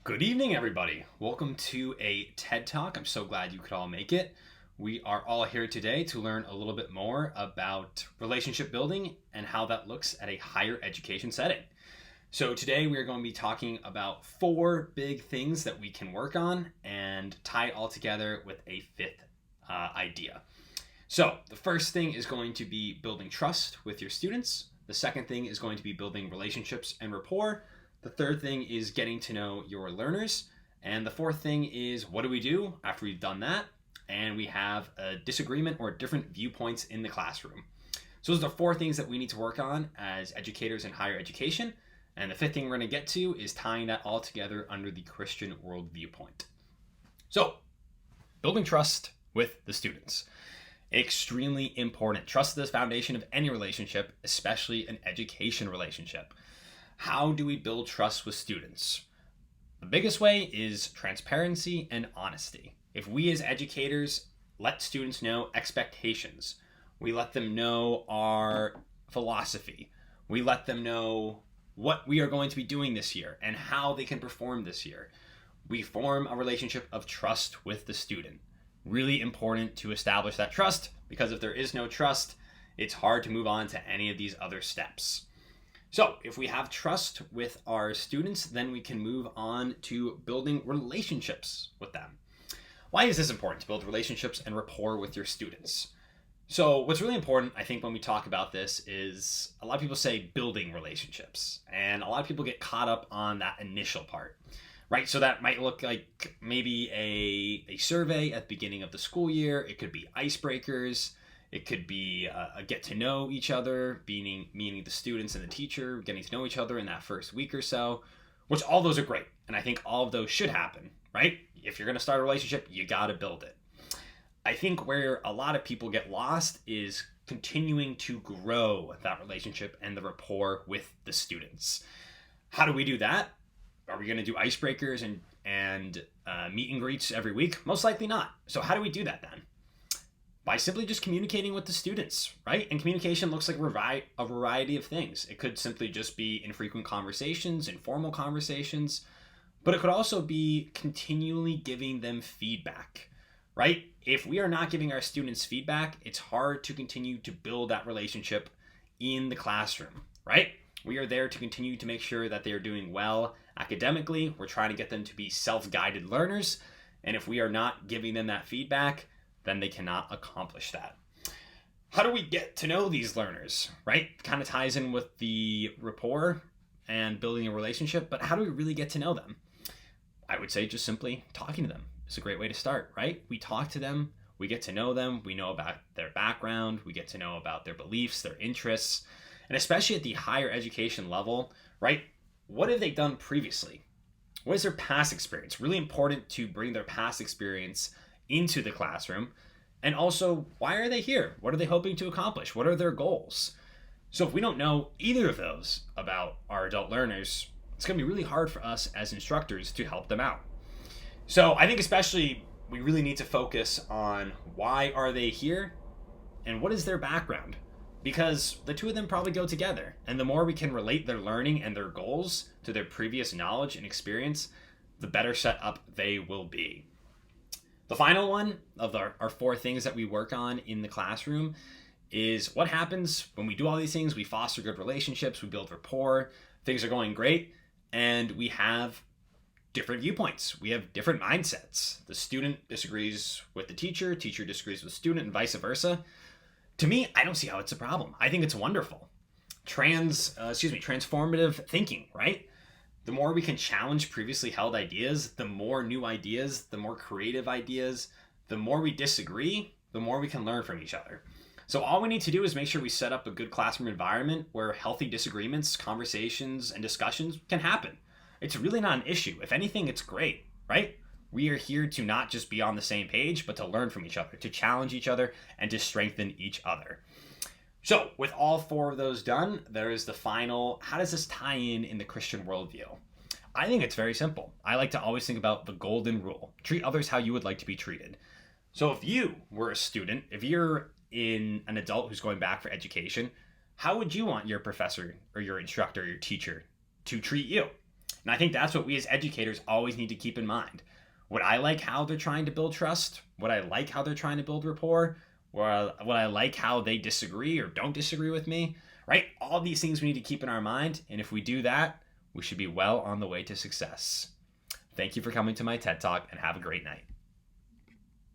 Good evening, everybody. Welcome to a TED Talk. I'm so glad you could all make it. We are all here today to learn a little bit more about relationship building and how that looks at a higher education setting. So, today we are going to be talking about four big things that we can work on and tie it all together with a fifth idea. So, the first thing is going to be building trust with your students. The second thing is going to be building relationships and rapport. The third thing is getting to know your learners. And the fourth thing is what do we do after we've done that and we have a disagreement or different viewpoints in the classroom? So those are the four things that we need to work on as educators in higher education. And the fifth thing we're going to get to is tying that all together under the Christian world viewpoint. So, building trust with the students. Extremely important. Trust is the foundation of any relationship, especially an education relationship. How do we build trust with students? The biggest way is transparency and honesty. If we as educators let students know expectations, we let them know our philosophy, we let them know what we are going to be doing this year and how they can perform this year, we form a relationship of trust with the student. Really important to establish that trust, because if there is no trust, it's hard to move on to any of these other steps. So, if we have trust with our students, then we can move on to building relationships with them. Why is this important to build relationships and rapport with your students? So, what's really important, I think, when we talk about this is a lot of people say building relationships, and a lot of people get caught up on that initial part, right? So, that might look like maybe a survey at the beginning of the school year, it could be icebreakers. It could be a get to know each other, meaning the students and the teacher getting to know each other in that first week or so, which all those are great. And I think all of those should happen, right? If you're going to start a relationship, you got to build it. I think where a lot of people get lost is continuing to grow that relationship and the rapport with the students. How do we do that? Are we going to do icebreakers and meet and greets every week? Most likely not. So how do we do that then? By simply just communicating with the students, right? And communication looks like a variety of things. It could simply just be infrequent conversations, informal conversations, but it could also be continually giving them feedback, right? If we are not giving our students feedback, it's hard to continue to build that relationship in the classroom, right? We are there to continue to make sure that they are doing well academically. We're trying to get them to be self-guided learners. And if we are not giving them that feedback, then they cannot accomplish that. How do we get to know these learners, right? Kind of ties in with the rapport and building a relationship, but how do we really get to know them? I would say just simply talking to them is a great way to start, right? We talk to them, we get to know them, we know about their background, we get to know about their beliefs, their interests, and especially at the higher education level, right? What have they done previously? What is their past experience? Really important to bring their past experience into the classroom. And also, why are they here? What are they hoping to accomplish? What are their goals? So if we don't know either of those about our adult learners, it's going to be really hard for us as instructors to help them out. So I think especially we really need to focus on why are they here and what is their background? Because the two of them probably go together. And the more we can relate their learning and their goals to their previous knowledge and experience, the better set up they will be. The final one of our four things that we work on in the classroom is what happens when we do all these things. We foster good relationships, we build rapport, things are going great, and we have different viewpoints. We have different mindsets. The student disagrees with the teacher, teacher disagrees with the student, and vice versa. To me, I don't see how it's a problem. I think it's wonderful. Transformative thinking, right? The more we can challenge previously held ideas, the more new ideas, the more creative ideas, the more we disagree, the more we can learn from each other. So all we need to do is make sure we set up a good classroom environment where healthy disagreements, conversations, and discussions can happen. It's really not an issue. If anything, it's great, right? We are here to not just be on the same page, but to learn from each other, to challenge each other, and to strengthen each other. So, with all four of those done, there is the final, how does this tie in the Christian worldview? I think it's very simple. I like to always think about the golden rule. Treat others how you would like to be treated. So if you were a student, if you're in an adult who's going back for education, how would you want your professor or your instructor or your teacher to treat you? And I think that's what we as educators always need to keep in mind. Would I like how they're trying to build trust? Would I like how they're trying to build rapport? Or would I like how they disagree or don't disagree with me? Right? All these things we need to keep in our mind. And if we do that, we should be well on the way to success. Thank you for coming to my TED Talk and have a great night.